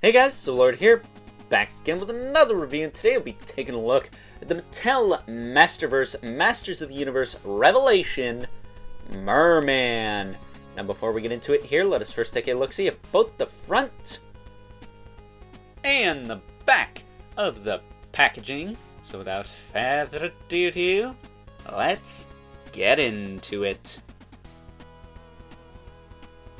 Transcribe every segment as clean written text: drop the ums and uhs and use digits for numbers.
Hey guys, so Lord here, back again with another review, and today we'll be taking a look at the Mattel Masterverse Masters of the Universe Revelation Mer-Man. Now before we get into it here, let us first take a look-see at both the front and the back of the packaging. So without further ado, let's get into it.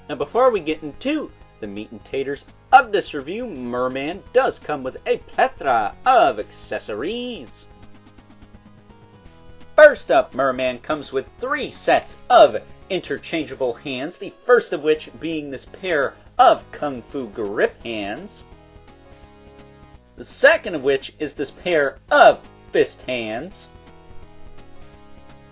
Now before we get into the meat and taters of this review, Mer-Man does come with a plethora of accessories. First up, Mer-Man comes with 3 sets of interchangeable hands, the first of which being this pair of Kung Fu grip hands. The second of which is this pair of fist hands.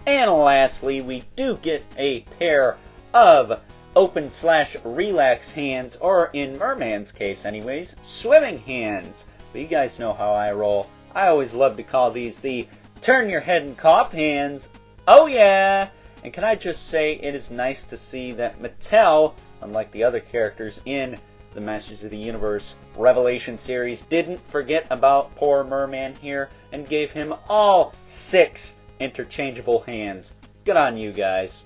And lastly, we do get a pair of open/relax hands, or in Mer-Man's case anyways, swimming hands. But you guys know how I roll. I always love to call these the turn your head and cough hands. Oh yeah! And can I just say, it is nice to see that Mattel, unlike the other characters in the Masters of the Universe Revelation series, didn't forget about poor Mer-Man here and gave him all 6 interchangeable hands. Good on you guys.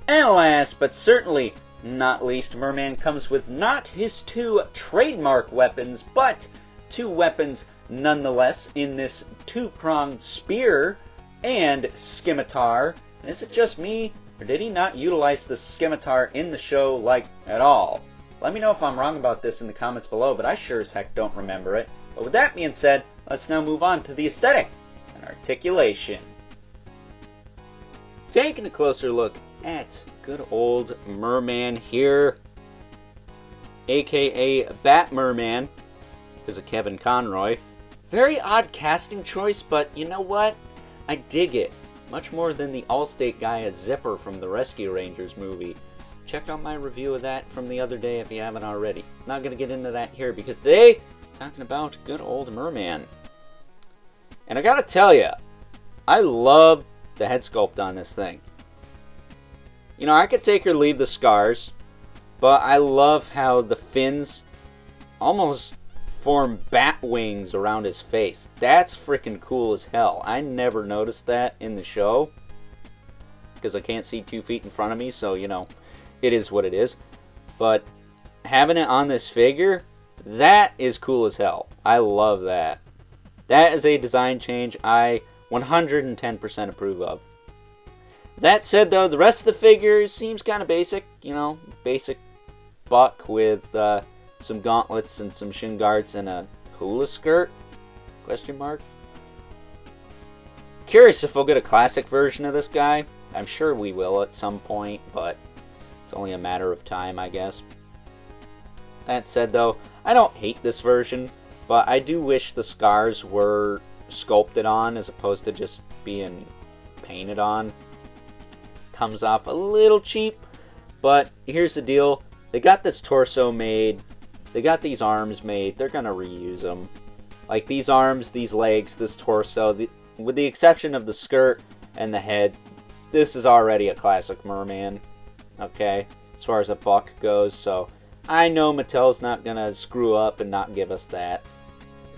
And last, but certainly not least, Mer-Man comes with not his 2 trademark weapons, but 2 weapons nonetheless in this 2-pronged spear and scimitar. And is it just me, or did he not utilize the scimitar in the show, like, at all? Let me know if I'm wrong about this in the comments below, but I sure as heck don't remember it. But with that being said, let's now move on to the aesthetic and articulation. Taking a closer look at good old Mer-Man here, aka Bat Mer-Man, because of Kevin Conroy. Very odd casting choice, but you know what? I dig it. Much more than the Allstate guy as Zipper from the Rescue Rangers movie. Check out my review of that from the other day if you haven't already. Not going to get into that here because today I'm talking about good old Mer-Man. And I gotta tell you, I love the head sculpt on this thing. You know, I could take or leave the scars, but I love how the fins almost form bat wings around his face. That's freaking cool as hell. I never noticed that in the show because I can't see 2 feet in front of me, so, you know, it is what it is. But having it on this figure, that is cool as hell. I love that. That is a design change I 110% approve of. That said, though, the rest of the figure seems kind of basic. You know, basic buck with some gauntlets and some shin guards and a hula skirt? Question mark. Curious if we'll get a classic version of this guy. I'm sure we will at some point, but it's only a matter of time, I guess. That said, though, I don't hate this version, but I do wish the scars were sculpted on as opposed to just being painted on. Comes off a little cheap, but here's the deal. They got this torso made. They got these arms made. They're going to reuse them. Like these arms, these legs, this torso, with the exception of the skirt and the head, this is already a classic Mer-Man. Okay, as far as a buck goes, so I know Mattel's not going to screw up and not give us that.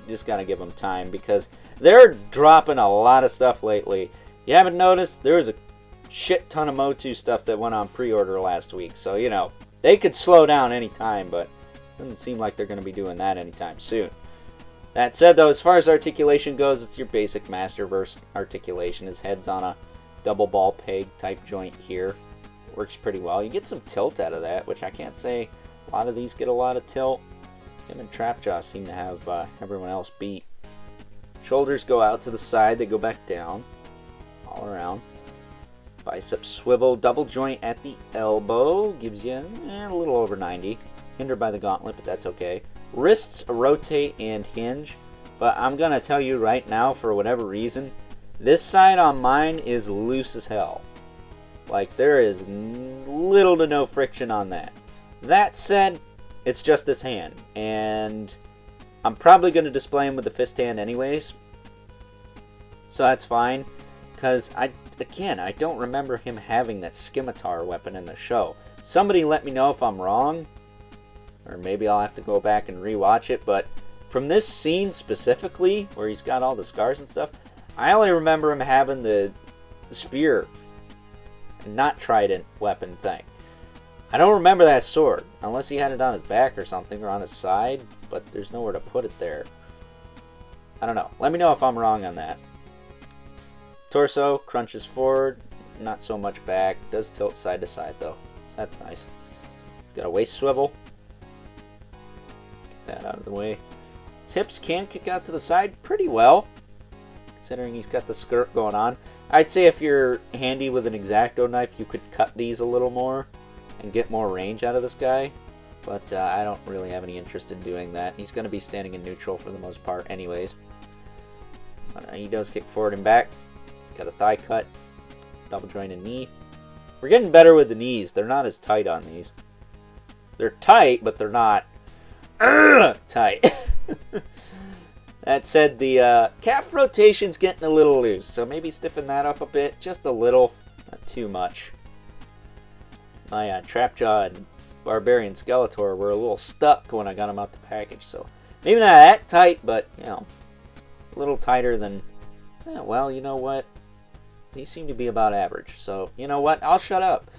Just got to give them time because they're dropping a lot of stuff lately. You haven't noticed? There was a shit ton of MOTU stuff that went on pre-order last week, so you know, they could slow down anytime, but it doesn't seem like they're going to be doing that anytime soon. That said, though, as far as articulation goes, it's your basic Masterverse articulation. His head's on a double ball peg type joint here. Works pretty well. You get some tilt out of that, which I can't say a lot of these get a lot of tilt. Him and Trapjaw seem to have everyone else beat. Shoulders go out to the side, they go back down, all around. Bicep swivel, double joint at the elbow, gives you a little over 90. Hindered by the gauntlet, but that's okay. Wrists rotate and hinge, but I'm going to tell you right now, for whatever reason, this side on mine is loose as hell. Like, there is little to no friction on that. That said, it's just this hand, and I'm probably going to display him with the fist hand anyways, so that's fine, because I don't remember him having that scimitar weapon in the show. Somebody let me know if I'm wrong, or maybe I'll have to go back and rewatch it, but from this scene specifically, where he's got all the scars and stuff, I only remember him having the spear and not trident weapon thing. I don't remember that sword, unless he had it on his back or something, or on his side, but there's nowhere to put it there. I don't know. Let me know if I'm wrong on that. Torso crunches forward, not so much back. Does tilt side to side though, so that's nice. He's got a waist swivel. Get that out of the way. His hips can kick out to the side pretty well, considering he's got the skirt going on. I'd say if you're handy with an X-Acto knife, you could cut these a little more and get more range out of this guy, but I don't really have any interest in doing that. He's going to be standing in neutral for the most part anyways. He does kick forward and back. He's got a thigh cut, double jointed knee. We're getting better with the knees. They're not as tight on these. They're tight, but they're not tight. That said, the calf rotation's getting a little loose, so maybe stiffen that up a bit, just a little, not too much. My Trapjaw and Barbarian Skeletor were a little stuck when I got them out the package, so maybe not that tight, but, you know, a little tighter than, well, you know what? These seem to be about average, so, you know what? I'll shut up.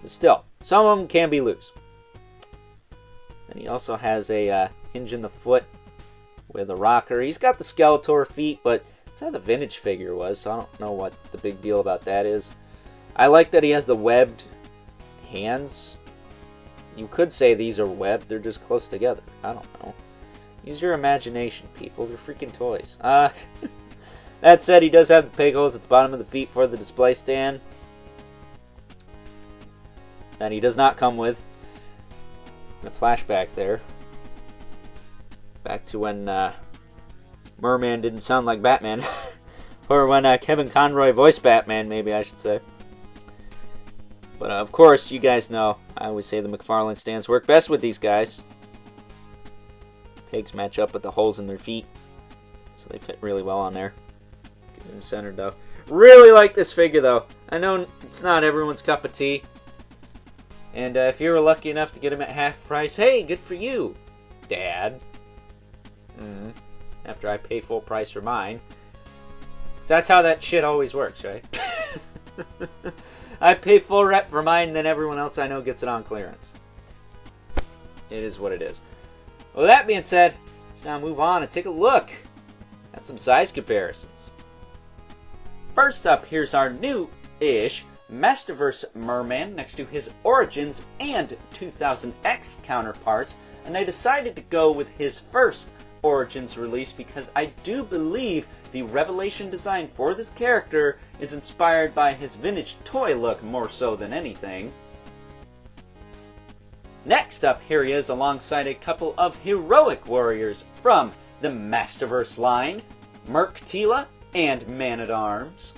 But still, some of them can be loose. And he also has a hinge in the foot with a rocker. He's got the Skeletor feet, but that's how the vintage figure was, so I don't know what the big deal about that is. I like that he has the webbed hands. You could say these are webbed, they're just close together. I don't know. Use your imagination, people. They're freaking toys. That said, he does have the peg holes at the bottom of the feet for the display stand that he does not come with. A flashback there. Back to when Mer-Man didn't sound like Batman. Or when Kevin Conroy voiced Batman, maybe I should say. But of course, you guys know, I always say the McFarlane stands work best with these guys. Pegs match up with the holes in their feet, so they fit really well on there. Get them centered though. Really like this figure though. I know it's not everyone's cup of tea. And if you were lucky enough to get him at half price, hey, good for you, Dad. After I pay full price for mine. So that's how that shit always works, right? I pay full rep for mine, then everyone else I know gets it on clearance. It is what it is. Well, that being said, let's now move on and take a look at some size comparisons. First up, here's our new-ish Masterverse Mer-Man next to his Origins and 2000X counterparts, and I decided to go with his first Origins release because I do believe the Revelation design for this character is inspired by his vintage toy look more so than anything. Next up, here he is alongside a couple of heroic warriors from the Masterverse line, Merc Tila and Man-at-Arms.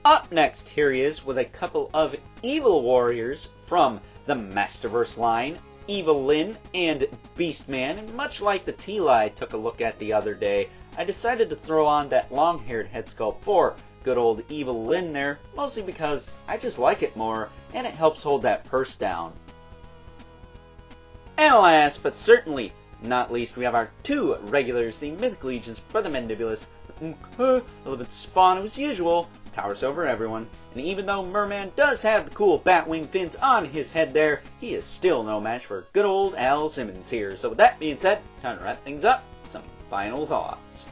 Up next, here he is with a couple of evil warriors from the Masterverse line, Evil Lyn and Beastman, and much like the Tila I took a look at the other day, I decided to throw on that long-haired head sculpt for good old Evil Lyn there, mostly because I just like it more, and it helps hold that purse down. And last, but certainly not least, we have our two regulars, the Mythic Legions for the Mandibulus, the 11th Spawn, who as usual, towers over everyone. And even though Mer-Man does have the cool Batwing fins on his head there, he is still no match for good old Al Simmons here. So with that being said, time to wrap things up, some final thoughts.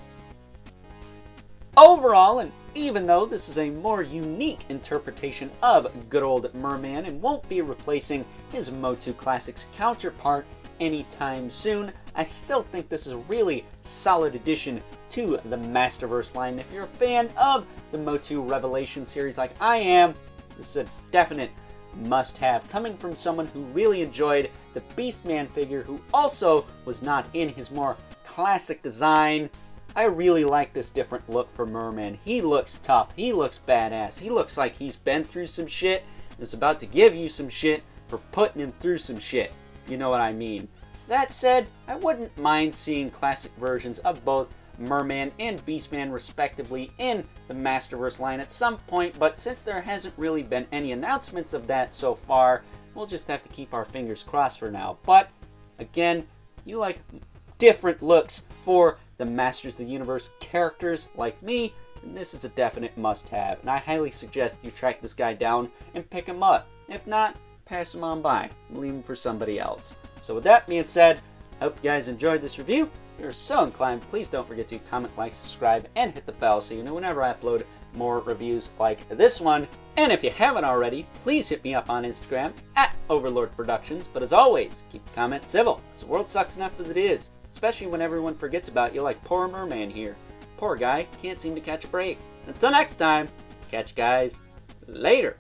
Overall, and even though this is a more unique interpretation of good old Mer-Man and won't be replacing his MOTU Classics counterpart anytime soon, I still think this is a really solid addition to the Masterverse line. If you're a fan of the MOTU Revelation series like I am, this is a definite must-have, coming from someone who really enjoyed the Beastman figure, who also was not in his more classic design. I really like this different look for Mer-Man. He looks tough, he looks badass, he looks like he's been through some shit and is about to give you some shit for putting him through some shit. You know what I mean. That said, I wouldn't mind seeing classic versions of both Mer-Man and Beastman respectively in the Masterverse line at some point, but since there hasn't really been any announcements of that so far, we'll just have to keep our fingers crossed for now. But Again, you like different looks for the Masters of the Universe characters like me, and this is a definite must-have, and I highly suggest you track this guy down and pick him up. If not, pass him on by. Leave him for somebody else. So with that being said, I hope you guys enjoyed this review. If you're so inclined, please don't forget to comment, like, subscribe, and hit the bell so you know whenever I upload more reviews like this one. And if you haven't already, please hit me up on Instagram at Overlord Productions. But as always, keep the comments civil, because the world sucks enough as it is. Especially when everyone forgets about you like poor Mer-Man here. Poor guy, can't seem to catch a break. Until next time, catch you guys later.